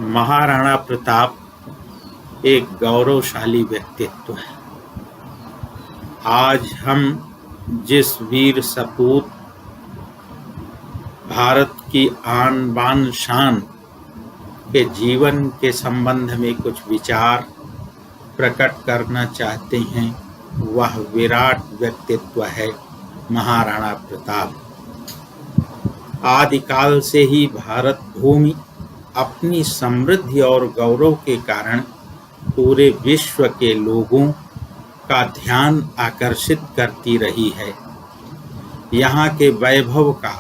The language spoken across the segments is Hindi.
महाराणा प्रताप एक गौरवशाली व्यक्तित्व है। आज हम जिस वीर सपूत भारत की आन बान शान के जीवन के संबंध में कुछ विचार प्रकट करना चाहते हैं, वह विराट व्यक्तित्व है महाराणा प्रताप। आदिकाल से ही भारत भूमि अपनी समृद्धि और गौरव के कारण पूरे विश्व के लोगों का ध्यान आकर्षित करती रही है। यहाँ के वैभव का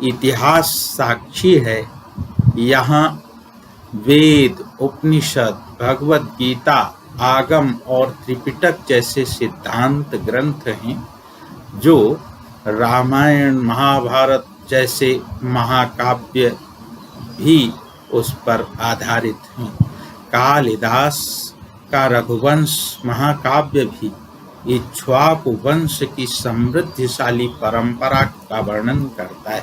इतिहास साक्षी है। यहाँ वेद, उपनिषद, भगवद गीता, आगम और त्रिपिटक जैसे सिद्धांत ग्रंथ हैं, जो रामायण, महाभारत जैसे महाकाव्य भी उस पर आधारित हैं। कालिदास का रघुवंश महाकाव्य भी इक्ष्वाकु वंश की समृद्धिशाली परंपरा का वर्णन करता है।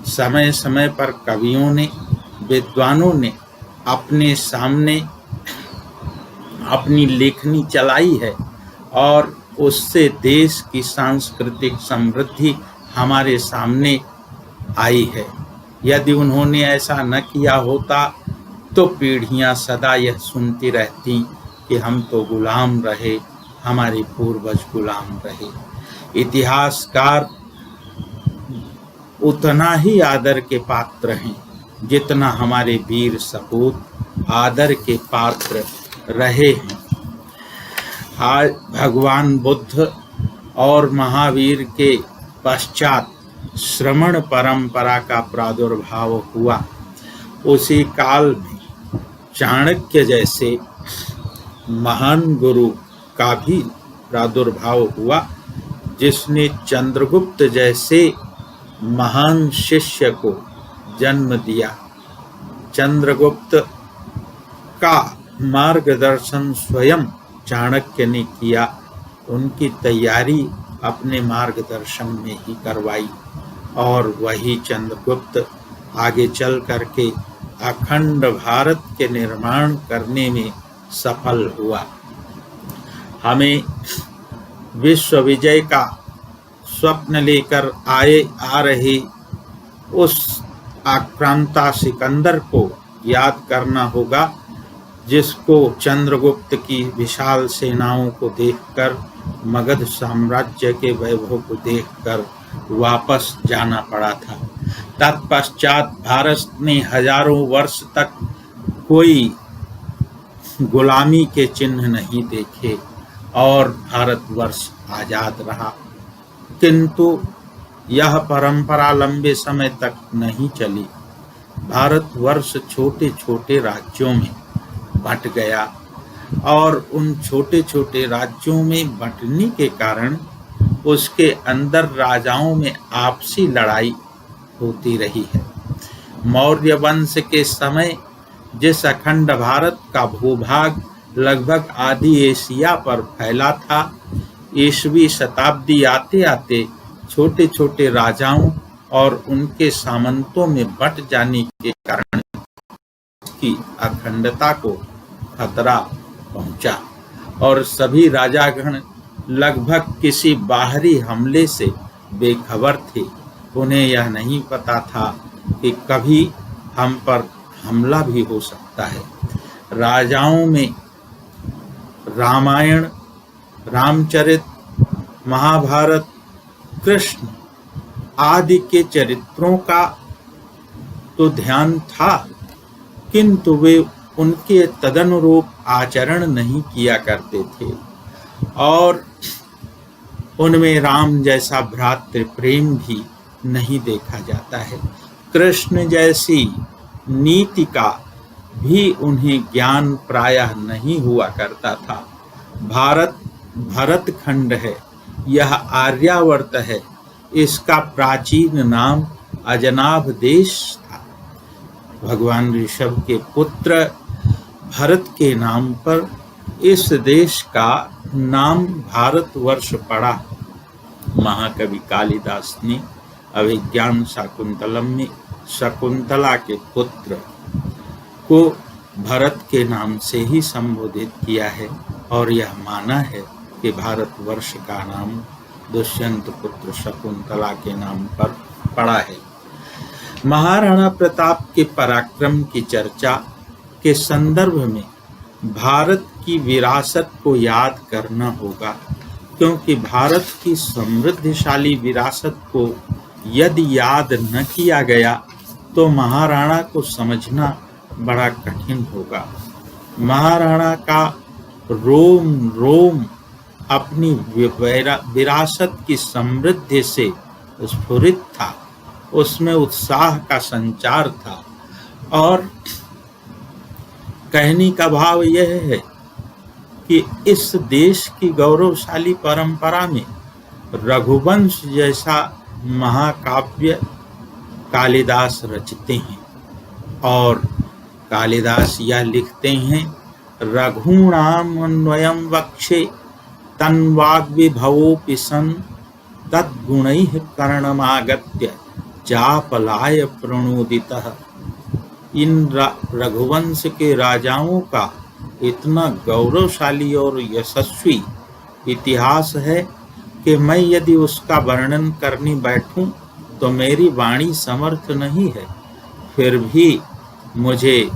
समय समय पर कवियों ने, विद्वानों ने अपने सामने अपनी लेखनी चलाई है और उससे देश की सांस्कृतिक समृद्धि हमारे सामने आई है। यदि उन्होंने ऐसा न किया होता तो पीढ़ियां सदा यह सुनती रहती कि हम तो गुलाम रहे, हमारे पूर्वज गुलाम रहे। इतिहासकार उतना ही आदर के पात्र हैं जितना हमारे वीर सपूत आदर के पात्र रहे हैं। आज भगवान बुद्ध और महावीर के पश्चात श्रमण परंपरा का प्रादुर्भाव हुआ। उसी काल में चाणक्य जैसे महान गुरु का भी प्रादुर्भाव हुआ, जिसने चंद्रगुप्त जैसे महान शिष्य को जन्म दिया। चंद्रगुप्त का मार्गदर्शन स्वयं चाणक्य ने किया। उनकी तैयारी अपने मार्गदर्शन में ही करवाई और वही चंद्रगुप्त आगे चल करके अखंड भारत के निर्माण करने में सफल हुआ। हमें विश्व विजय का स्वप्न लेकर आ रहे उस आक्रांता सिकंदर को याद करना होगा, जिसको चंद्रगुप्त की विशाल सेनाओं को देखकर, मगध साम्राज्य के वैभव को देखकर वापस जाना पड़ा था। तत्पश्चात भारत ने हजारों वर्ष तक कोई गुलामी के चिन्ह नहीं देखे और भारतवर्ष आजाद रहा। किंतु यह परंपरा लंबे समय तक नहीं चली। भारतवर्ष छोटे छोटे राज्यों में बंट गया और उन छोटे छोटे राज्यों में बंटने के कारण उसके अंदर राजाओं में आपसी लड़ाई होती रही है। मौर्य वंश के समय जिस अखंड भारत का भूभाग लगभग आधी एशिया पर फैला था, ईसवी शताब्दी आते आते छोटे छोटे राजाओं और उनके सामंतों में बंट जाने के कारण की अखंडता को खतरा पहुंचा और सभी राजागण लगभग किसी बाहरी हमले से बेखबर थे। उन्हें यह नहीं पता था कि कभी हम पर हमला भी हो सकता है। राजाओं में रामायण, रामचरित, महाभारत, कृष्ण आदि के चरित्रों का तो ध्यान था, किंतु वे उनके तदनुरूप आचरण नहीं किया करते थे और उनमें राम जैसा भ्रातृ प्रेम भी नहीं देखा जाता है। कृष्ण जैसी नीति का भी उन्हें ज्ञान प्रायः नहीं हुआ करता था। भारत भरतखंड है, यह आर्यावर्त है। इसका प्राचीन नाम अजनाभ देश था। भगवान ऋषभ के पुत्र भरत के नाम पर इस देश का नाम भारतवर्ष पड़ा। महाकवि कालिदास ने अभिज्ञान शाकुंतलम में शकुंतला के पुत्र को भरत के नाम से ही संबोधित किया है और यह माना है कि भारतवर्ष का नाम दुष्यंत पुत्र शकुंतला के नाम पर पड़ा है। महाराणा प्रताप के पराक्रम की चर्चा के संदर्भ में भारत की विरासत को याद करना होगा, क्योंकि भारत की समृद्धशाली विरासत को यदि याद न किया गया तो महाराणा को समझना बड़ा कठिन होगा। महाराणा का रोम रोम अपनी विरासत की समृद्धि से स्फुरित था, उसमें उत्साह का संचार था। और कहने का भाव यह है कि इस देश की गौरवशाली परंपरा में रघुवंश जैसा महाकाव्य कालिदास रचते हैं और कालिदास यह लिखते हैं, रघूणाम अन्वयं वक्षे तन्वाग्विभवोऽपि सन् तद्गुणैः कर्णमागत्य चापलाय प्रणोदितः। इन रघुवंश के राजाओं का इतना गौरवशाली और यशस्वी इतिहास है कि मैं यदि उसका वर्णन करने बैठूं तो मेरी वाणी समर्थ नहीं है। फिर भी मुझे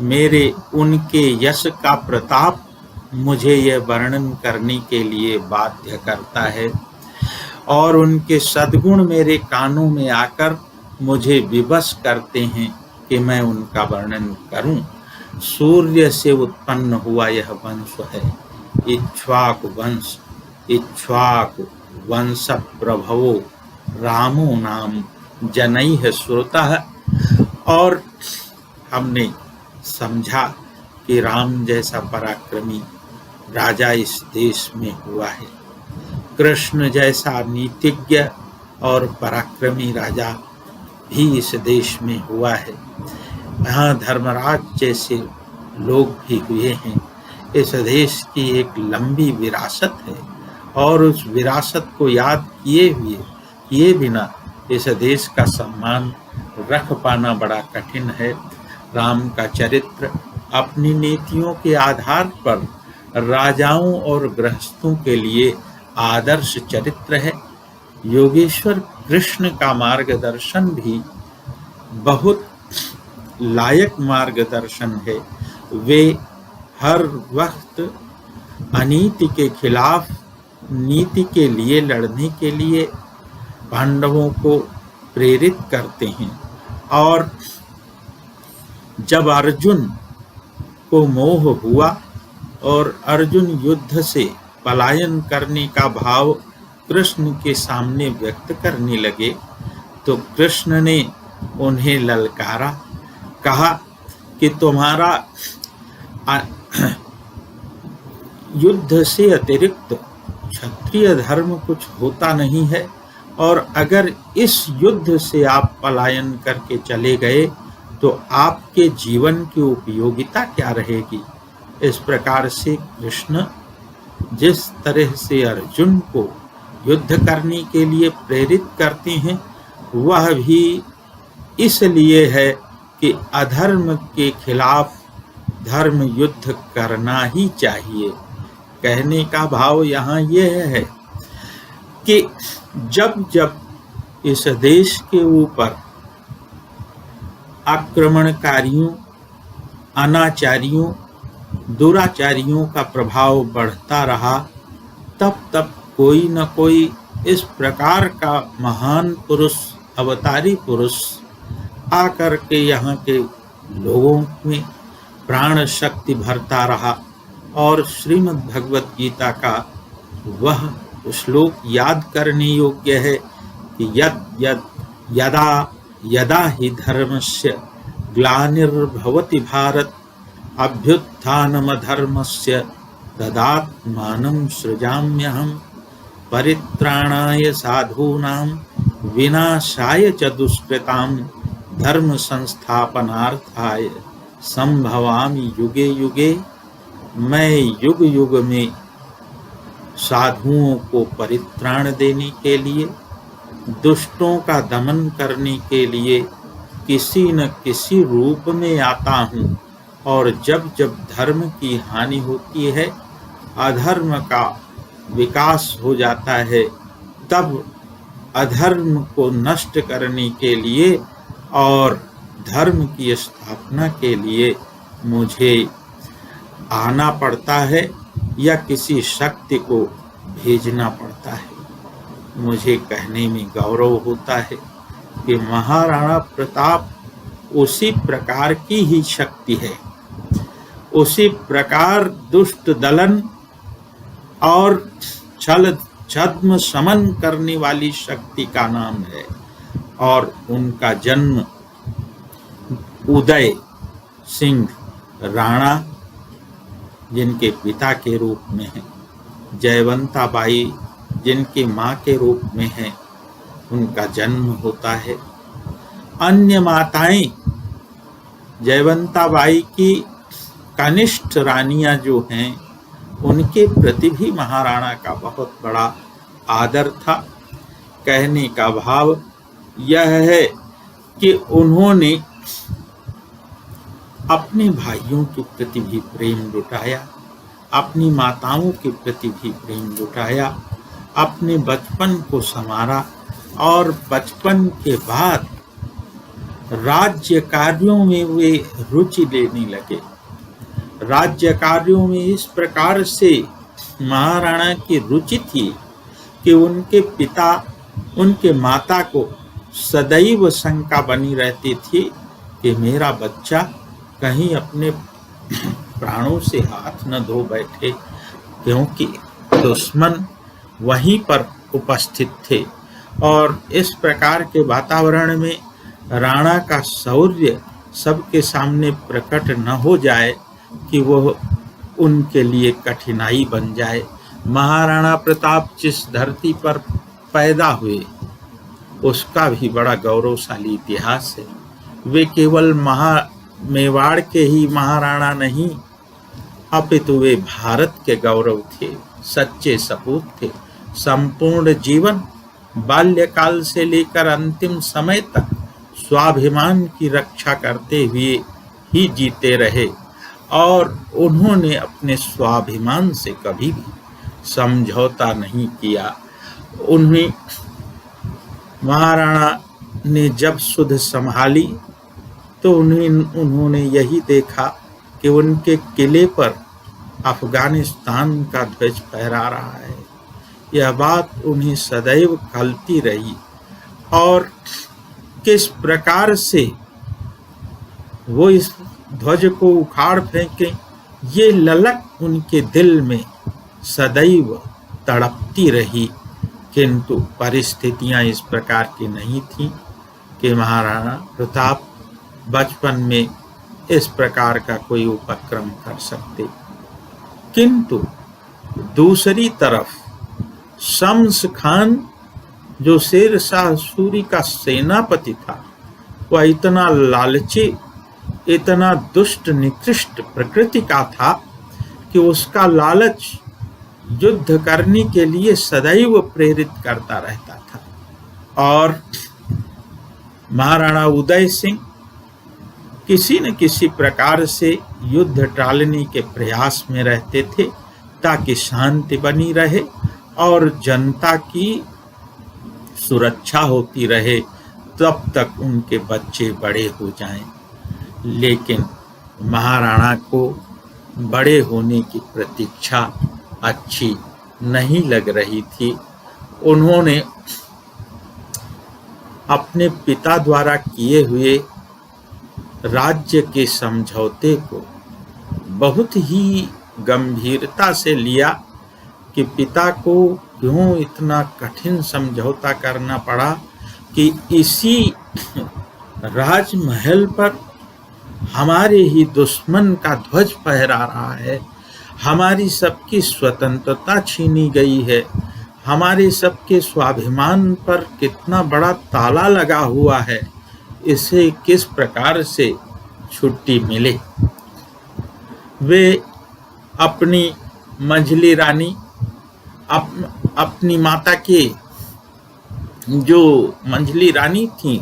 मेरे उनके यश का प्रताप मुझे यह वर्णन करने के लिए बाध्य करता है और उनके सद्गुण मेरे कानों में आकर मुझे विवश करते हैं कि मैं उनका वर्णन करूं। सूर्य से उत्पन्न हुआ यह वंश है, इक्ष्वाकु वंश। इक्ष्वाकु वंश प्रभवो रामो नाम जनैः श्रुतः। और हमने समझा कि राम जैसा पराक्रमी राजा इस देश में हुआ है, कृष्ण जैसा नीतिज्ञ और पराक्रमी राजा भी इस देश में हुआ है। यहाँ धर्मराज जैसे लोग भी हुए हैं। इस देश की एक लंबी विरासत है और उस विरासत को याद किए बिना इस देश का सम्मान रख पाना बड़ा कठिन है। राम का चरित्र अपनी नीतियों के आधार पर राजाओं और गृहस्थों के लिए आदर्श चरित्र है। योगेश्वर कृष्ण का मार्गदर्शन भी बहुत लायक मार्गदर्शन है। वे हर वक्त अनीति के खिलाफ नीति के लिए लड़ने के लिए पांडवों को प्रेरित करते हैं और जब अर्जुन को मोह हुआ और अर्जुन युद्ध से पलायन करने का भाव कृष्ण के सामने व्यक्त करने लगे तो कृष्ण ने उन्हें ललकारा, कहा कि तुम्हारा युद्ध से अतिरिक्त क्षत्रिय धर्म कुछ होता नहीं है और अगर इस युद्ध से आप पलायन करके चले गए तो आपके जीवन की उपयोगिता क्या रहेगी। इस प्रकार से कृष्ण जिस तरह से अर्जुन को युद्ध करने के लिए प्रेरित करते हैं वह भी इसलिए है कि अधर्म के खिलाफ धर्म युद्ध करना ही चाहिए। कहने का भाव यहाँ यह है कि जब जब इस देश के ऊपर आक्रमणकारियों, अनाचारियों, दुराचारियों का प्रभाव बढ़ता रहा, तब तब कोई न कोई इस प्रकार का महान पुरुष, अवतारी पुरुष आकर के यहाँ के लोगों में प्राण शक्ति भरता रहा। और श्रीमद् भगवत गीता का वह श्लोक याद करने योग्य है कि यदा यदा हि धर्मस्य ग्लानिर्भवति भारत अभ्युत्थानमधर्मस्य तदात्मानं सृजाम्यहम् परित्राणाय साधूनां विनाशाय च दुष्कृतां धर्म संस्थापनार्थाय संभवामि युगे युगे। मैं युग युग में साधुओं को परित्राण देने के लिए, दुष्टों का दमन करने के लिए किसी न किसी रूप में आता हूँ और जब जब धर्म की हानि होती है, अधर्म का विकास हो जाता है, तब अधर्म को नष्ट करने के लिए और धर्म की स्थापना के लिए मुझे आना पड़ता है या किसी शक्ति को भेजना पड़ता है। मुझे कहने में गौरव होता है कि महाराणा प्रताप उसी प्रकार की ही शक्ति है, उसी प्रकार दुष्ट दलन और छल छद्म शमन करने वाली शक्ति का नाम है। और उनका जन्म उदय सिंह राणा, जिनके पिता के रूप में है, जयवंता बाई जिनकी माँ के रूप में है, उनका जन्म होता है। अन्य माताएं जयवंता बाई की कनिष्ठ रानियां जो हैं, उनके प्रति भी महाराणा का बहुत बड़ा आदर था। कहने का भाव यह है कि उन्होंने अपने भाइयों के प्रति भी प्रेम लुटाया, अपनी माताओं के प्रति भी प्रेम लुटाया, अपने बचपन को संवारा और बचपन के बाद राज्य कार्यों में वे रुचि लेने लगे। राज्य कार्यों में इस प्रकार से महाराणा की रुचि थी कि उनके पिता, उनके माता को सदैव शंका बनी रहती थी कि मेरा बच्चा कहीं अपने प्राणों से हाथ न धो बैठे, क्योंकि दुश्मन वहीं पर उपस्थित थे। और इस प्रकार के वातावरण में राणा का शौर्य सबके सामने प्रकट न हो जाए कि वह उनके लिए कठिनाई बन जाए। महाराणा प्रताप जिस धरती पर पैदा हुए, उसका भी बड़ा गौरवशाली इतिहास है। वे केवल मेवाड़ के ही महाराणा नहीं, अपितु वे भारत के गौरव थे, सच्चे सपूत थे। संपूर्ण जीवन, बाल्यकाल से लेकर अंतिम समय तक स्वाभिमान की रक्षा करते हुए ही जीते रहे और उन्होंने अपने स्वाभिमान से कभी भी समझौता नहीं किया। उन्हें महाराणा ने जब सुध संभाली तो उन्होंने यही देखा कि उनके किले पर अफगानिस्तान का ध्वज फहरा रहा है। यह बात उन्हें सदैव खलती रही और किस प्रकार से वो इस ध्वज को उखाड़ फेंके, ये ललक उनके दिल में सदैव तड़पती रही। किंतु परिस्थितियां इस प्रकार की नहीं थी कि महाराणा प्रताप बचपन में इस प्रकार का कोई उपक्रम कर सकते। किंतु दूसरी तरफ शम्स खान, जो शेर शाह सूरी का सेनापति था, वह इतना लालची, इतना दुष्ट निकृष्ट प्रकृति का था कि उसका लालच युद्ध करने के लिए सदैव प्रेरित करता रहता था। और महाराणा उदय सिंह किसी न किसी प्रकार से युद्ध टालने के प्रयास में रहते थे ताकि शांति बनी रहे और जनता की सुरक्षा होती रहे, तब तक उनके बच्चे बड़े हो जाएं। लेकिन महाराणा को बड़े होने की प्रतीक्षा अच्छी नहीं लग रही थी। उन्होंने अपने पिता द्वारा किए हुए राज्य के समझौते को बहुत ही गंभीरता से लिया कि पिता को क्यों इतना कठिन समझौता करना पड़ा कि इसी राजमहल पर हमारे ही दुश्मन का ध्वज फहरा रहा है, हमारी सबकी स्वतंत्रता छीनी गई है, हमारे सबके स्वाभिमान पर कितना बड़ा ताला लगा हुआ है, इसे किस प्रकार से छुट्टी मिले। वे अपनी मंझली रानी, अपनी माता के जो मंझली रानी थी,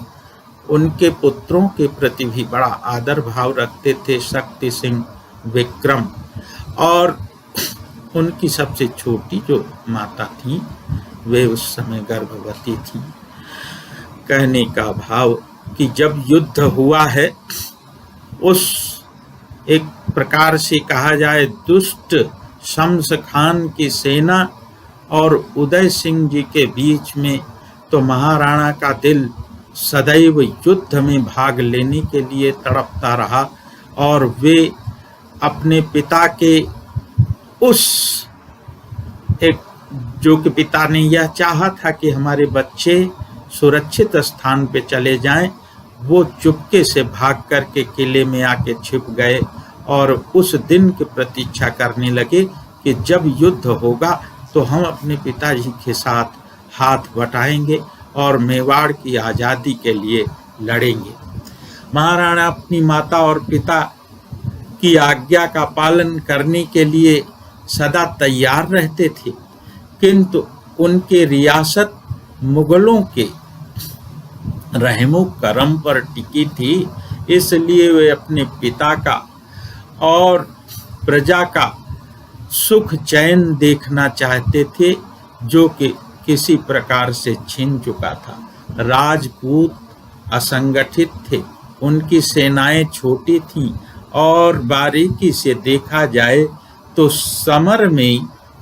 उनके पुत्रों के प्रति भी बड़ा आदर भाव रखते थे शक्ति सिंह, विक्रम, और उनकी सबसे छोटी जो माता थी वे उस समय गर्भवती थी। कहने का भाव कि जब युद्ध हुआ है, उस एक प्रकार से कहा जाए दुष्ट शम्स खान की सेना और उदय सिंह जी के बीच में, तो महाराणा का दिल सदैव युद्ध में भाग लेने के लिए तड़पता रहा और वे अपने पिता के उस एक जो कि पिता ने यह चाहा था कि हमारे बच्चे सुरक्षित स्थान पे चले जाएं, वो चुपके से भाग करके किले में आके छिप गए और उस दिन की प्रतीक्षा करने लगे कि जब युद्ध होगा तो हम अपने पिताजी के साथ हाथ बटाएंगे और मेवाड़ की आज़ादी के लिए लड़ेंगे। महाराणा अपनी माता और पिता की आज्ञा का पालन करने के लिए सदा तैयार रहते थे, किंतु उनके रियासत मुगलों के रहमो करम पर टिकी थी, इसलिए वे अपने पिता का और प्रजा का सुख चैन देखना चाहते थे, जो कि किसी प्रकार से छिन चुका था। राजपूत असंगठित थे, उनकी सेनाएं छोटी थीं और बारीकी से देखा जाए तो समर में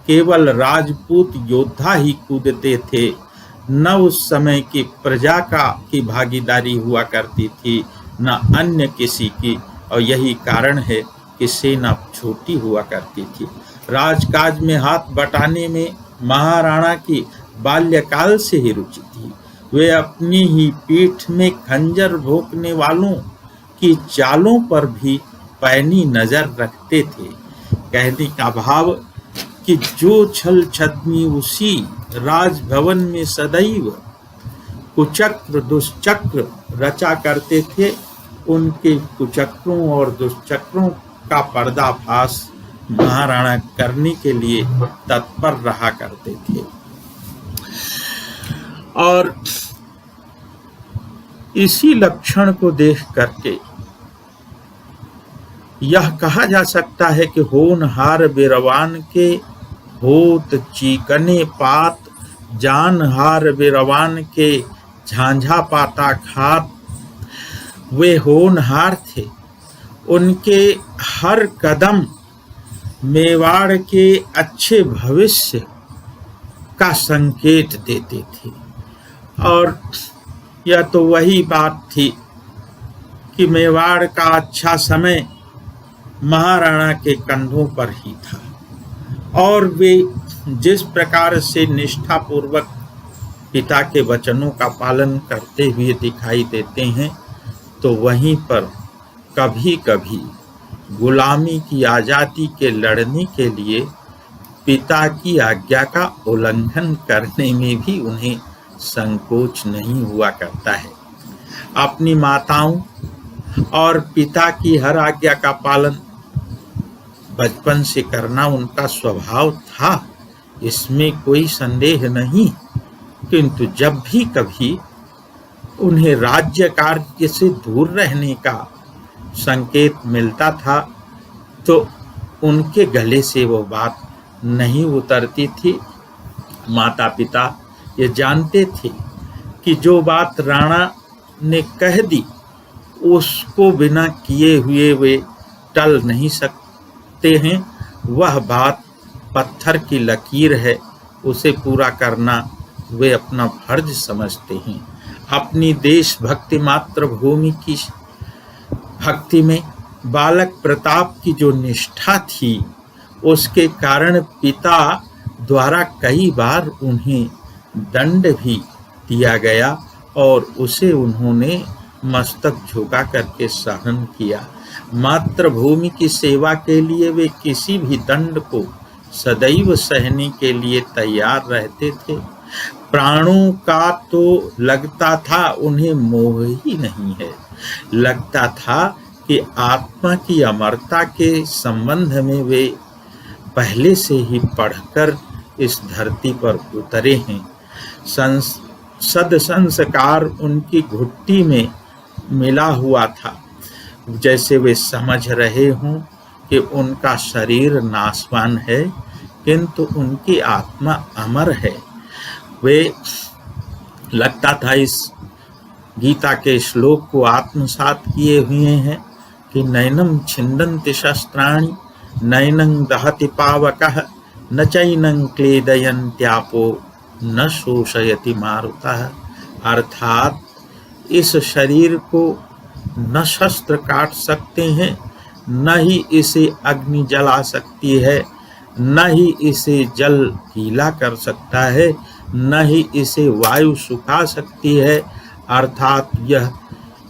केवल राजपूत योद्धा ही कूदते थे, न उस समय की प्रजा की भागीदारी हुआ करती थी, न अन्य किसी की, और यही कारण है कि सेना छोटी हुआ करती थी। राजकाज में हाथ बटाने में महाराणा की बाल्यकाल से ही रुचि थी। वे अपनी ही पीठ में खंजर भोंकने वालों की चालों पर भी पैनी नजर रखते थे। कहने का भाव कि जो छल छद्मी उसी राजभवन में सदैव कुचक्र दुष्चक्र रचा करते थे, उनके कुचक्रों और दुष्चक्रों का पर्दाफाश महाराणा करने के लिए तत्पर रहा करते थे। और इसी लक्षण को देख करके यह कहा जा सकता है कि होनहार बिरवान के होत चीकने पात, जानहार बिरवान के झांझा पाता खात। वे होनहार थे, उनके हर कदम मेवाड़ के अच्छे भविष्य का संकेत देते थे। और यह तो वही बात थी कि मेवाड़ का अच्छा समय महाराणा के कंधों पर ही था, और वे जिस प्रकार से निष्ठापूर्वक पिता के वचनों का पालन करते हुए दिखाई देते हैं, तो वहीं पर कभी कभी गुलामी की आज़ादी के लड़ने के लिए पिता की आज्ञा का उल्लंघन करने में भी उन्हें संकोच नहीं हुआ करता है। अपनी माताओं और पिता की हर आज्ञा का पालन बचपन से करना उनका स्वभाव था, इसमें कोई संदेह नहीं, किंतु जब भी कभी उन्हें राज्य कार्य से दूर रहने का संकेत मिलता था तो उनके गले से वो बात नहीं उतरती थी। माता पिता ये जानते थे कि जो बात राणा ने कह दी उसको बिना किए हुए वे टल नहीं सकते हैं। वह बात पत्थर की लकीर है, उसे पूरा करना वे अपना फर्ज समझते हैं। अपनी देशभक्ति मातृभूमि की भक्ति में बालक प्रताप की जो निष्ठा थी, उसके कारण पिता द्वारा कई बार उन्हें दंड भी दिया गया और उसे उन्होंने मस्तक झुका करके सहन किया। मातृभूमि की सेवा के लिए वे किसी भी दंड को सदैव सहने के लिए तैयार रहते थे। प्राणों का तो लगता था उन्हें मोह ही नहीं है, लगता था कि आत्मा की अमरता के संबंध में वे पहले से ही पढ़कर इस धरती पर उतरे हैं। सद संस्कार उनकी घुट्टी में मिला हुआ था, जैसे वे समझ रहे हों कि उनका शरीर नाशवान है किंतु उनकी आत्मा अमर है। वे लगता था इस गीता के श्लोक को आत्मसात किए हुए हैं कि नैनम छिन्दन्ति शस्त्राणि नैनं दहति पावकः न चैनं क्लेदयन्त्यापो न शोषयति मारुतः। अर्थात इस शरीर को न शस्त्र काट सकते हैं, न ही इसे अग्नि जला सकती है, न ही इसे जल गीला कर सकता है, न ही इसे वायु सुखा सकती है। अर्थात यह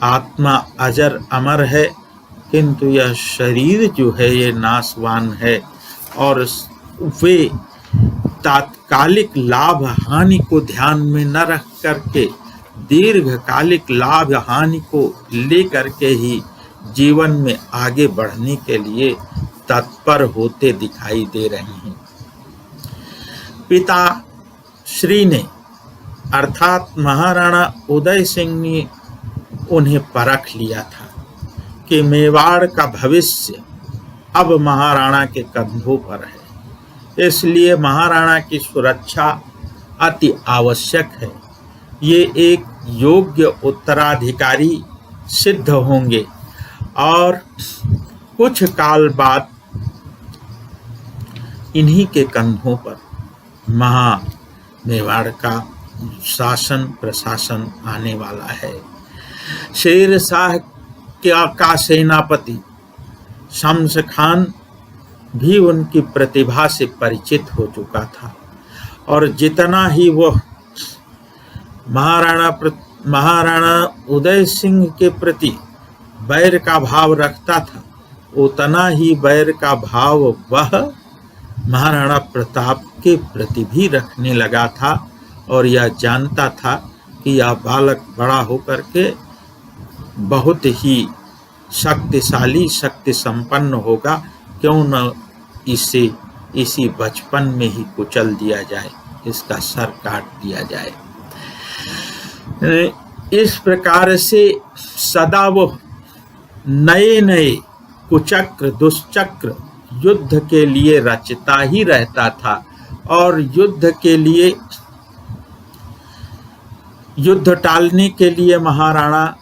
आत्मा अजर अमर है किंतु यह शरीर जो है ये नाशवान है। और वे तात्कालिक लाभ हानि को ध्यान में न रख करके दीर्घकालिक लाभ हानि को लेकर के ही जीवन में आगे बढ़ने के लिए तत्पर होते दिखाई दे रहे हैं। पिता श्री ने अर्थात महाराणा उदय सिंह ने उन्हें परख लिया था कि मेवाड़ का भविष्य अब महाराणा के कंधों पर है, इसलिए महाराणा की सुरक्षा अति आवश्यक है। ये एक योग्य उत्तराधिकारी सिद्ध होंगे और कुछ काल बाद इन्हीं के कंधों पर मेवाड़ का शासन प्रशासन आने वाला है। शेर शाह का सेनापति शम्स खान भी उनकी प्रतिभा से परिचित हो चुका था और जितना ही वह महाराणा उदय सिंह के प्रति बैर का भाव रखता था, उतना ही बैर का भाव वह महाराणा प्रताप के प्रति भी रखने लगा था और यह जानता था कि यह बालक बड़ा होकर के बहुत ही शक्तिशाली शक्ति संपन्न होगा, क्यों न इसे इसी बचपन में ही कुचल दिया जाए, इसका सर काट दिया जाए। इस प्रकार से सदा वो नए नए कुचक्र दुष्चक्र युद्ध के लिए रचता ही रहता था और युद्ध के लिए युद्ध टालने के लिए महाराणा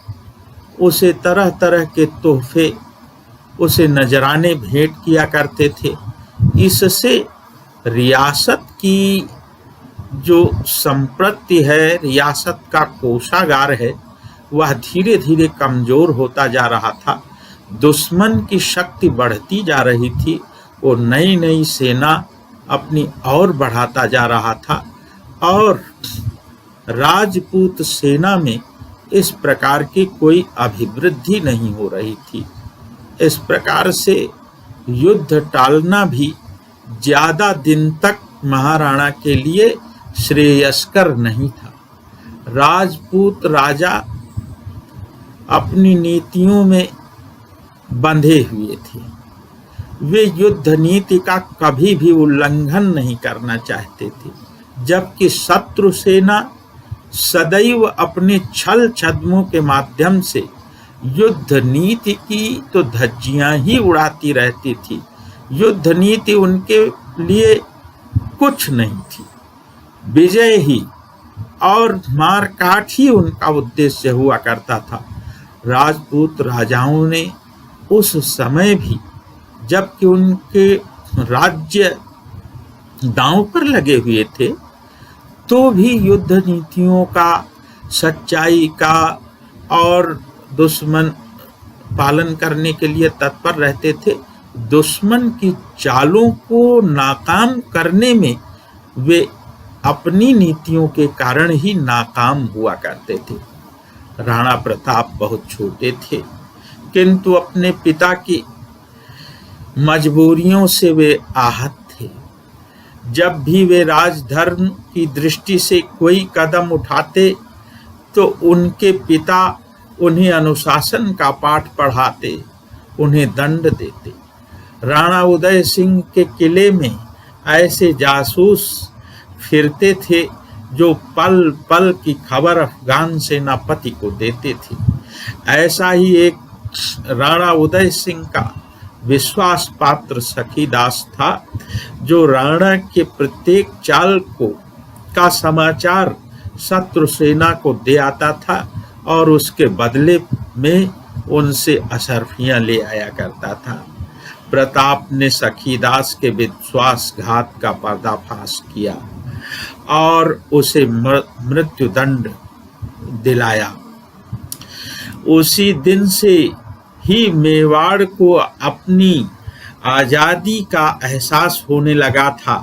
उसे तरह तरह के तोहफे उसे नजराने भेंट किया करते थे। इससे रियासत की जो संपत्ति है, रियासत का कोषागार है, वह धीरे धीरे कमजोर होता जा रहा था। दुश्मन की शक्ति बढ़ती जा रही थी। वो नई नई सेना अपनी और बढ़ाता जा रहा था और राजपूत सेना में इस प्रकार की कोई अभिवृद्धि नहीं हो रही थी। इस प्रकार से युद्ध टालना भी ज्यादा दिन तक महाराणा के लिए श्रेयस्कर नहीं था। राजपूत राजा अपनी नीतियों में बंधे हुए थे। वे युद्ध नीति का कभी भी उल्लंघन नहीं करना चाहते थे, जबकि शत्रु सेना सदैव अपने छल छद्मों के माध्यम से युद्ध नीति की तो धज्जियां ही उड़ाती रहती थी। युद्ध नीति उनके लिए कुछ नहीं थी, विजय ही और मार काट ही उनका उद्देश्य हुआ करता था। राजपूत राजाओं ने उस समय भी, जबकि उनके राज्य दांव पर लगे हुए थे, तो भी युद्ध नीतियों का, सच्चाई का और दुश्मन पालन करने के लिए तत्पर रहते थे। दुश्मन की चालों को नाकाम करने में वे अपनी नीतियों के कारण ही नाकाम हुआ करते थे। राणा प्रताप बहुत छोटे थे, किंतु अपने पिता की मजबूरियों से वे आहत थे। जब भी वे राजधर्म की दृष्टि से कोई कदम उठाते तो उनके पिता उन्हें अनुशासन का पाठ पढ़ाते, उन्हें दंड देते। राणा उदय सिंह के किले में ऐसे जासूस फिरते थे जो पल पल की खबर अफगान सेनापति को देते थे। ऐसा ही एक राणा उदय सिंह का विश्वास पात्र सखीदास था, जो राणा के प्रत्येक चाल का समाचार शत्रु सेना को दे आता था और उसके बदले में उनसे अशर्फियां ले आया करता था। प्रताप ने सखीदास के विश्वासघात का पर्दाफाश किया और उसे मृत्युदंड दिलाया। उसी दिन से ही मेवाड़ को अपनी आजादी का एहसास होने लगा था।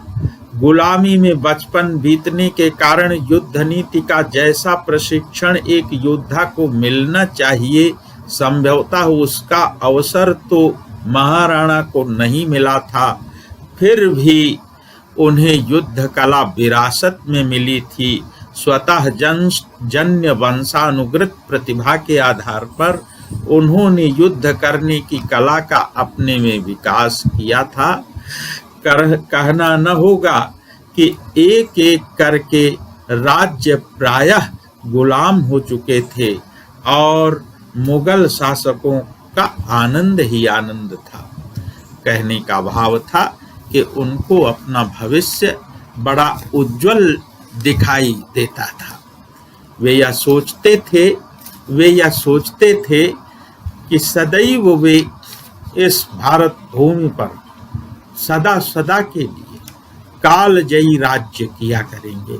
गुलामी में बचपन बीतने के कारण युद्ध नीति का जैसा प्रशिक्षण एक योद्धा को मिलना चाहिए, संभवतः उसका अवसर तो महाराणा को नहीं मिला था। फिर भी उन्हें युद्ध कला विरासत में मिली थी। स्वतः जन्य वंशानुगत प्रतिभा के आधार पर उन्होंने युद्ध करने की कला का अपने में विकास किया था। कहना न होगा कि एक एक करके राज्य प्रायः गुलाम हो चुके थे और मुगल शासकों का आनंद ही आनंद था। कहने का भाव था कि उनको अपना भविष्य बड़ा उज्जवल दिखाई देता था। वे यह सोचते थे कि सदैव वे इस भारत भूमि पर सदा सदा के लिए कालजयी राज्य किया करेंगे,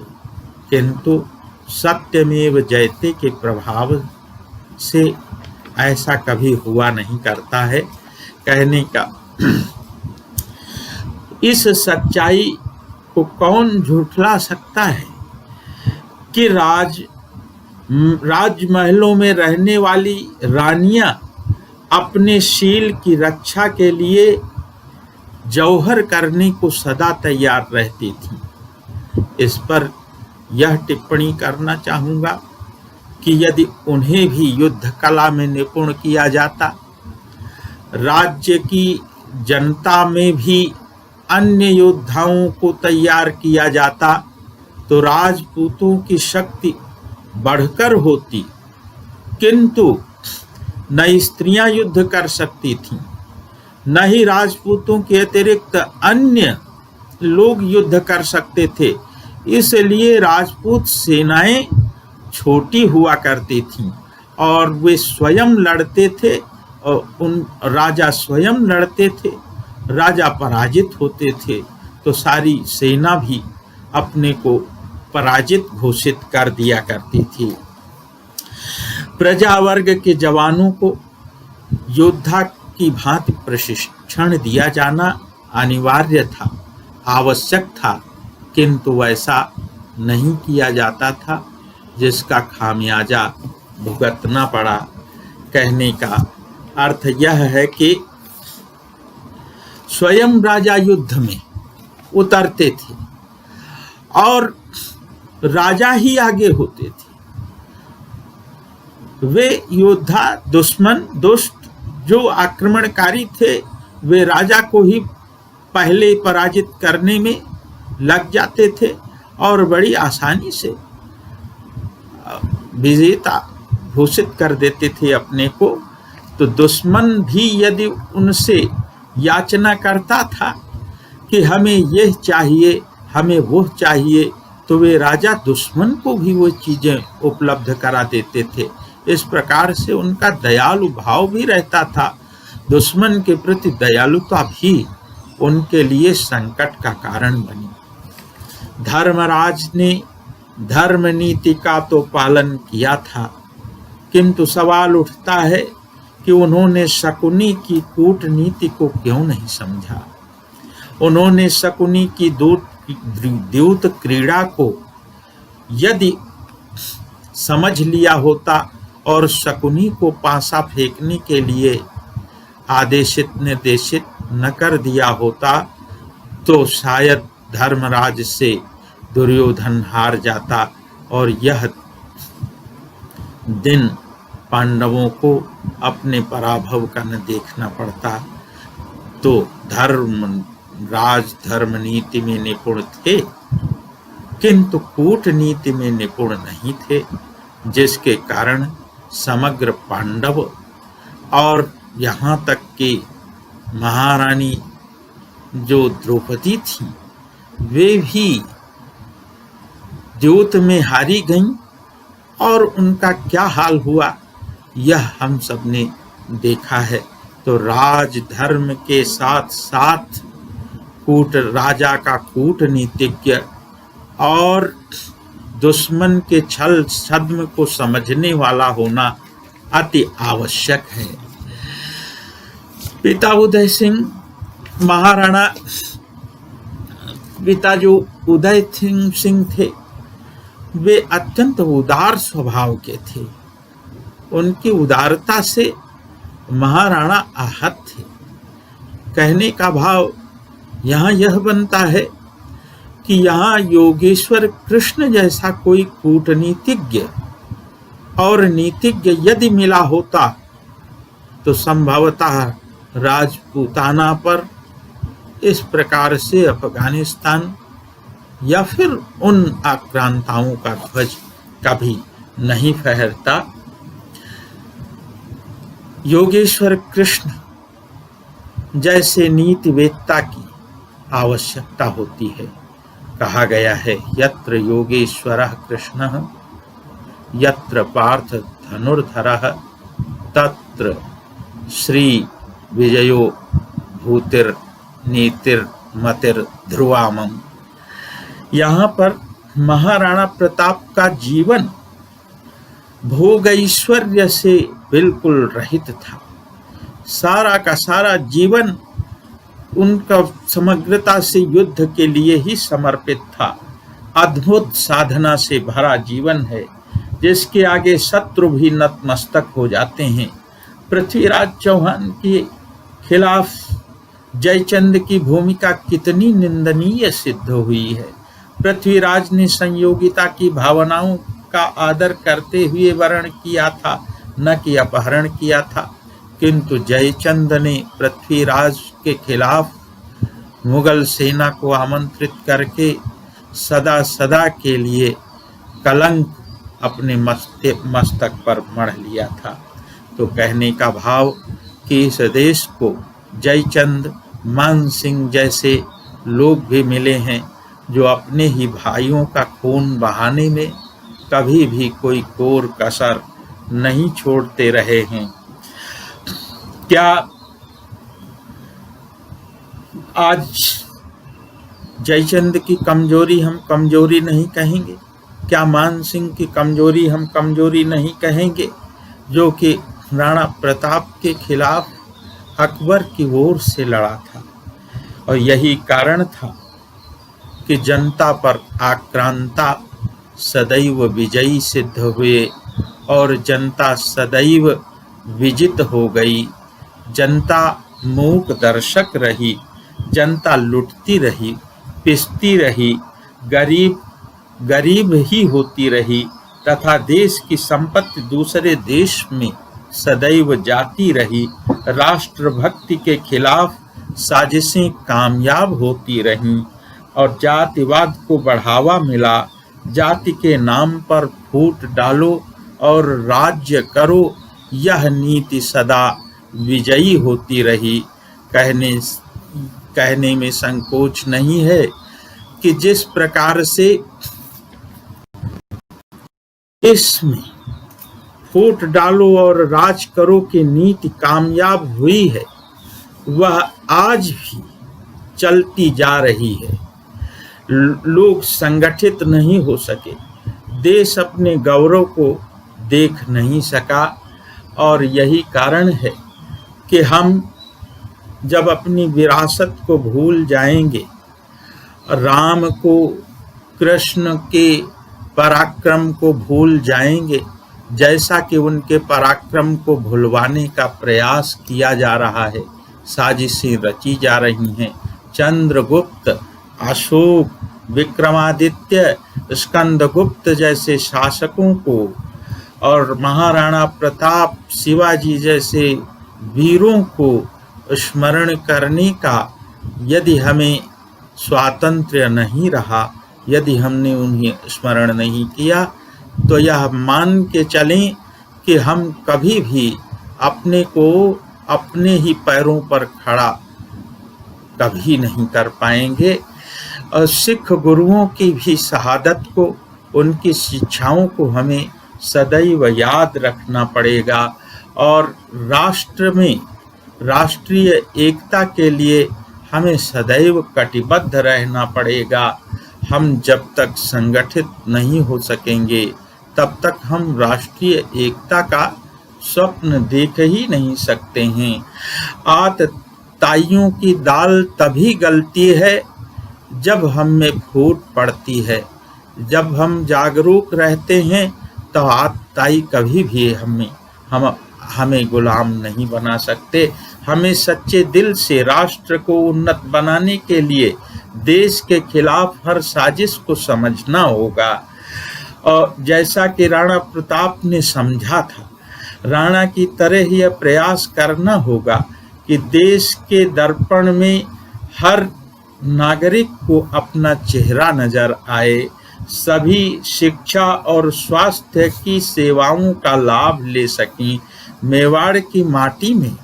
किंतु सत्यमेव जयते के प्रभाव से ऐसा कभी हुआ नहीं करता है। कहने का इस सच्चाई को कौन झुठला सकता है कि राजमहलों में रहने वाली रानियां अपने शील की रक्षा के लिए जौहर करने को सदा तैयार रहती थीं। इस पर यह टिप्पणी करना चाहूँगा कि यदि उन्हें भी युद्ध कला में निपुण किया जाता, राज्य की जनता में भी अन्य योद्धाओं को तैयार किया जाता, तो राजपूतों की शक्ति बढ़कर होती, किंतु न स्त्रियां युद्ध कर सकती थीं, न ही राजपूतों के अतिरिक्त अन्य लोग युद्ध कर सकते थे। इसलिए राजपूत सेनाएं छोटी हुआ करती थीं और वे स्वयं लड़ते थे और राजा स्वयं लड़ते थे। राजा पराजित होते थे तो सारी सेना भी अपने को पराजित घोषित कर दिया करती थी। प्रजा वर्ग के जवानों को योद्धा की भांति प्रशिक्षण दिया जाना अनिवार्य था, आवश्यक था, किंतु वैसा नहीं किया जाता था, जिसका खामियाजा भुगतना पड़ा। कहने का अर्थ यह है कि स्वयं राजा युद्ध में उतरते थे और राजा ही आगे होते थे। वे योद्धा दुष्ट जो आक्रमणकारी थे, वे राजा को ही पहले पराजित करने में लग जाते थे और बड़ी आसानी से विजेता घोषित कर देते थे अपने को। तो दुश्मन भी यदि उनसे याचना करता था कि हमें यह चाहिए, हमें वो चाहिए, तो वे राजा दुश्मन को भी वो चीजें उपलब्ध करा देते थे। इस प्रकार से उनका दयालु भाव भी रहता था। दुश्मन के प्रति दयालुता भी उनके लिए संकट का कारण बनी। धर्मराज ने धर्म नीति का तो पालन किया था, किंतु सवाल उठता है कि उन्होंने शकुनी की कूटनीति को क्यों नहीं समझा। उन्होंने शकुनी की द्यूत क्रीड़ा को यदि समझ लिया होता और शकुनी को पासा फेंकने के लिए आदेशित निर्देशित न कर दिया होता, तो शायद धर्मराज से दुर्योधन हार जाता और यह दिन पांडवों को अपने पराभव का न देखना पड़ता। तो धर्मराज धर्म नीति में निपुण थे, किंतु कूटनीति में निपुण नहीं थे, जिसके कारण समग्र पांडव और यहाँ तक कि महारानी जो द्रौपदी थी वे भी द्योत में हारी गईं और उनका क्या हाल हुआ यह हम सब ने देखा है। तो राजधर्म के साथ साथ राजा का कूटनीतिज्ञ और दुश्मन के छल छद्म को समझने वाला होना अति आवश्यक है। पिता उदय सिंह महाराणा पिता जो उदय सिंह थे वे अत्यंत उदार स्वभाव के थे। उनकी उदारता से महाराणा आहत थे। कहने का भाव यहाँ यह बनता है कि यहाँ योगेश्वर कृष्ण जैसा कोई कूटनीतिज्ञ और नीतिज्ञ यदि मिला होता तो संभवतः राजपूताना पर इस प्रकार से अफगानिस्तान या फिर उन आक्रांताओं का ध्वज कभी नहीं फहरता। योगेश्वर कृष्ण जैसे नीतिवेत्ता की आवश्यकता होती है। कहा गया है यत्र योगेश्वरः कृष्णः यत्र पार्थ धनुर्धरः तत्र श्री विजयो भूतिर नीतिर मतिर ध्रुवामम्। यहाँ पर महाराणा प्रताप का जीवन भोग ऐश्वर्य से बिल्कुल रहित था। सारा का सारा जीवन उनका समग्रता से युद्ध के लिए ही समर्पित था। अद्भुत साधना से भरा जीवन है जिसके आगे शत्रु भी नतमस्तक हो जाते हैं। पृथ्वीराज चौहान के खिलाफ जयचंद की भूमिका कितनी निंदनीय सिद्ध हुई है। पृथ्वीराज ने संयोगिता की भावनाओं का आदर करते हुए वर्ण किया था, न कि अपहरण किया था। किंतु जयचंद ने पृथ्वीराज के खिलाफ मुगल सेना को आमंत्रित करके सदा सदा के लिए कलंक अपने मस्तक पर मढ़ लिया था। तो कहने का भाव कि इस देश को जयचंद मान सिंह जैसे लोग भी मिले हैं जो अपने ही भाइयों का खून बहाने में कभी भी कोई कोर कसर नहीं छोड़ते रहे हैं। क्या आज जयचंद की कमजोरी हम कमजोरी नहीं कहेंगे? क्या मान सिंह की कमजोरी हम कमजोरी नहीं कहेंगे जो कि राणा प्रताप के खिलाफ अकबर की ओर से लड़ा था? और यही कारण था कि जनता पर आक्रांता सदैव विजयी सिद्ध हुए और जनता सदैव विजित हो गई। जनता मूक दर्शक रही, जनता लुटती रही, पिसती रही, गरीब ही होती रही तथा देश की संपत्ति दूसरे देश में सदैव जाती रही। राष्ट्रभक्ति के खिलाफ साजिशें कामयाब होती रहीं और जातिवाद को बढ़ावा मिला। जाति के नाम पर फूट डालो और राज्य करो, यह नीति सदा विजयी होती रही। कहने में संकोच नहीं है कि जिस प्रकार से इसमें फूट डालो और राज करो की नीति कामयाब हुई है वह आज भी चलती जा रही है। लोग संगठित नहीं हो सके, देश अपने गौरव को देख नहीं सका और यही कारण है कि हम जब अपनी विरासत को भूल जाएंगे, राम को, कृष्ण के पराक्रम को भूल जाएंगे, जैसा कि उनके पराक्रम को भुलवाने का प्रयास किया जा रहा है, साजिशें रची जा रही हैं। चंद्रगुप्त, अशोक, विक्रमादित्य, स्कंदगुप्त जैसे शासकों को और महाराणा प्रताप, शिवाजी जैसे वीरों को स्मरण करने का यदि हमें स्वातंत्र्य नहीं रहा, यदि हमने उन्हें स्मरण नहीं किया, तो यह मान के चलें कि हम कभी भी अपने को अपने ही पैरों पर खड़ा कभी नहीं कर पाएंगे। और सिख गुरुओं की भी शहादत को, उनकी शिक्षाओं को हमें सदैव याद रखना पड़ेगा और राष्ट्र में राष्ट्रीय एकता के लिए हमें सदैव कटिबद्ध रहना पड़ेगा। हम जब तक संगठित नहीं हो सकेंगे तब तक हम राष्ट्रीय एकता का स्वप्न देख ही नहीं सकते हैं। आतताइयों की दाल तभी गलती है जब हम में फूट पड़ती है। जब हम जागरूक रहते हैं तो आतताई कभी भी हमें गुलाम नहीं बना सकते। हमें सच्चे दिल से राष्ट्र को उन्नत बनाने के लिए देश के खिलाफ हर साजिश को समझना होगा। और जैसा कि राणा प्रताप ने समझा था, राणा की तरह यह प्रयास करना होगा कि देश के दर्पण में हर नागरिक को अपना चेहरा नजर आए, सभी शिक्षा और स्वास्थ्य की सेवाओं का लाभ ले सकें। मेवाड़ की माटी में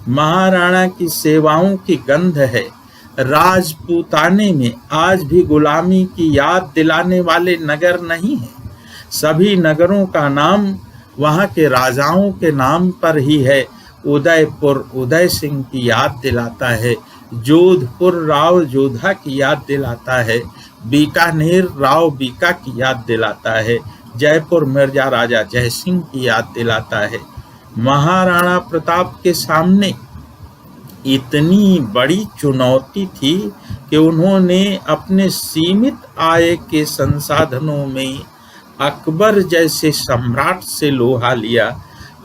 महाराणा की सेवाओं की गंध है। राजपूताने में आज भी गुलामी की याद दिलाने वाले नगर नहीं हैं। सभी नगरों का नाम वहाँ के राजाओं के नाम पर ही है। उदयपुर उदय सिंह की याद दिलाता है, जोधपुर राव जोधा की याद दिलाता है, बीकानेर राव बीका की याद दिलाता है, जयपुर मिर्जा राजा जयसिंह की याद दिलाता है। महाराणा प्रताप के सामने इतनी बड़ी चुनौती थी कि उन्होंने अपने सीमित आय के संसाधनों में अकबर जैसे सम्राट से लोहा लिया,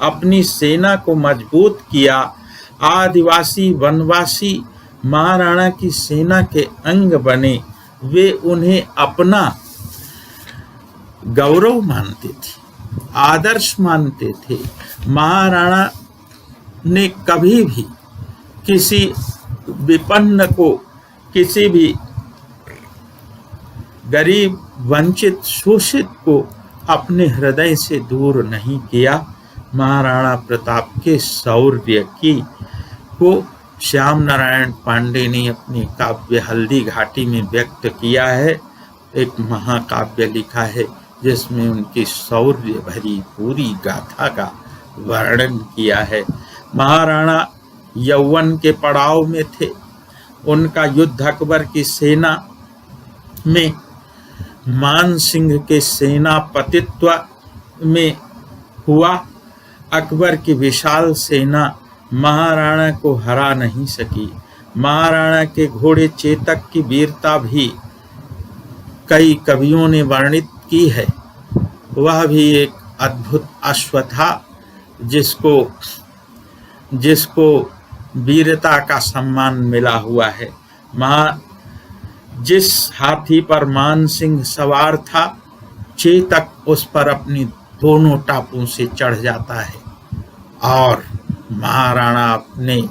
अपनी सेना को मजबूत किया। आदिवासी वनवासी महाराणा की सेना के अंग बने, वे उन्हें अपना गौरव मानते थे, आदर्श मानते थे। महाराणा ने कभी भी किसी विपन्न को, किसी भी गरीब वंचित शोषित को अपने हृदय से दूर नहीं किया। महाराणा प्रताप के शौर्य को श्याम नारायण पांडे ने अपनी काव्य हल्दी घाटी में व्यक्त किया है। एक महाकाव्य लिखा है जिसमें उनकी शौर्य भरी पूरी गाथा का वर्णन किया है। महाराणा यौवन के पड़ाव में थे। उनका युद्ध अकबर की सेना में मान सिंह के सेनापतित्व में हुआ। अकबर की विशाल सेना महाराणा को हरा नहीं सकी। महाराणा के घोड़े चेतक की वीरता भी कई कवियों ने वर्णित की है। वह भी एक अद्भुत अश्व था जिसको वीरता का सम्मान मिला हुआ है। जिस हाथी पर मान सिंह सवार था, चेतक उस पर अपनी दोनों टापों से चढ़ जाता है और महाराणा अपने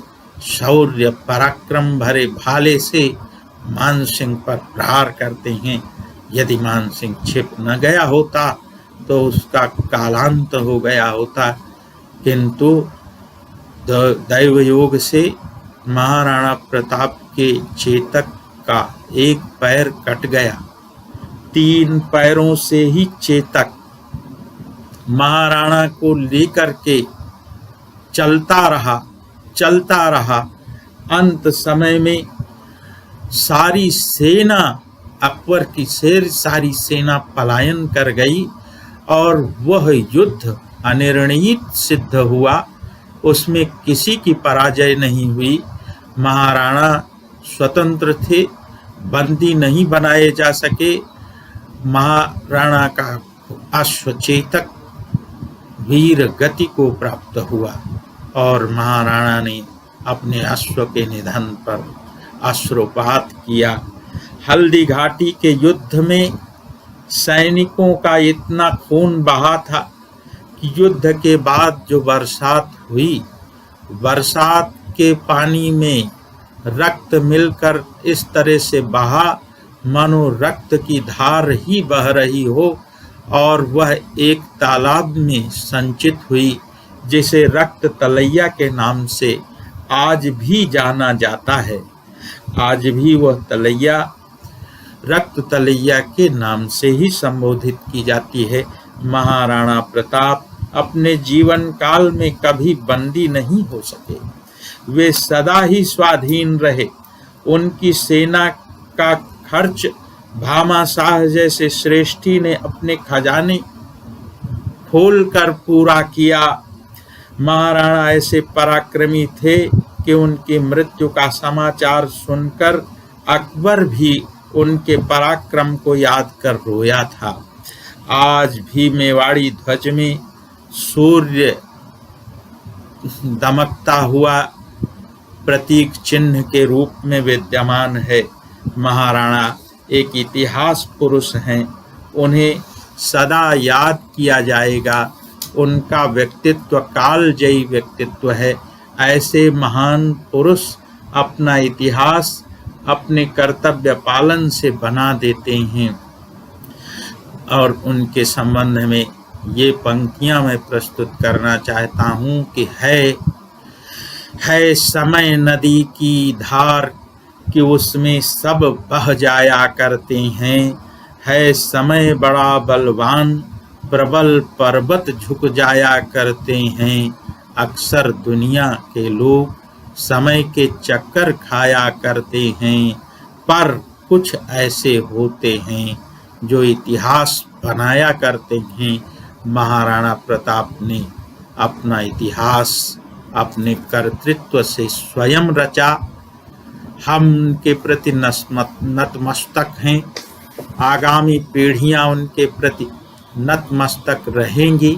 शौर्य पराक्रम भरे भाले से मान सिंह पर प्रहार करते हैं। यदि मान सिंह छिप न गया होता तो उसका कालांत हो गया होता, किंतु दैव योग से महाराणा प्रताप के चेतक का एक पैर कट गया। 3 पैरों से ही चेतक महाराणा को लेकर के चलता रहा। अंत समय में सारी सेना, अकबर की सारी सेना पलायन कर गई और वह युद्ध अनिर्णित सिद्ध हुआ। उसमें किसी की पराजय नहीं हुई। महाराणा स्वतंत्र थे, बंदी नहीं बनाए जा सके। महाराणा का अश्वचेतक वीर गति को प्राप्त हुआ और महाराणा ने अपने अश्व के निधन पर अश्रुपात किया। हल्दी घाटी के युद्ध में सैनिकों का इतना खून बहा था कि युद्ध के बाद जो बरसात हुई, बरसात के पानी में रक्त मिलकर इस तरह से बहा मानो रक्त की धार ही बह रही हो और वह एक तालाब में संचित हुई, जिसे रक्त तलैया के नाम से आज भी जाना जाता है। आज भी वह तलैया रक्त तलैया के नाम से ही संबोधित की जाती है। महाराणा प्रताप अपने जीवन काल में कभी बंदी नहीं हो सके, वे सदा ही स्वाधीन रहे। उनकी सेना का खर्च भामाशाह जैसे श्रेष्ठी ने अपने खजाने खोलकर पूरा किया। महाराणा ऐसे पराक्रमी थे कि उनकी मृत्यु का समाचार सुनकर अकबर भी उनके पराक्रम को याद कर रोया था। आज भी मेवाड़ी ध्वज में सूर्य दमकता हुआ प्रतीक चिन्ह के रूप में विद्यमान है। महाराणा एक इतिहास पुरुष हैं, उन्हें सदा याद किया जाएगा। उनका व्यक्तित्व कालजयी व्यक्तित्व है। ऐसे महान पुरुष अपना इतिहास अपने कर्तव्य पालन से बना देते हैं। और उनके संबंध में ये पंक्तियां मैं प्रस्तुत करना चाहता हूँ कि है समय नदी की धार कि उसमें सब बह जाया करते हैं। है समय बड़ा बलवान, प्रबल पर्वत झुक जाया करते हैं। अक्सर दुनिया के लोग समय के चक्कर खाया करते हैं, पर कुछ ऐसे होते हैं जो इतिहास बनाया करते हैं। महाराणा प्रताप ने अपना इतिहास अपने कर्तृत्व से स्वयं रचा। हम उनके प्रति नतमस्तक हैं। आगामी पीढ़ियां उनके प्रति नतमस्तक रहेंगी।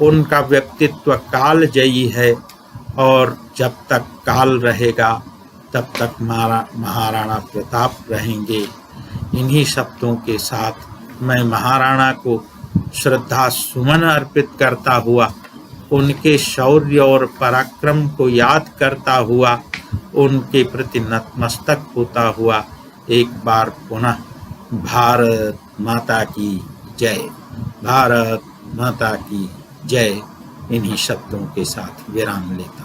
उनका व्यक्तित्व कालजयी है और जब तक काल रहेगा तब तक महाराणा प्रताप रहेंगे। इन्हीं शब्दों के साथ मैं महाराणा को श्रद्धा सुमन अर्पित करता हुआ, उनके शौर्य और पराक्रम को याद करता हुआ, उनके प्रति नतमस्तक होता हुआ एक बार पुनः भारत माता की जय, भारत माता की जय, इन्हीं शब्दों के साथ विराम लेता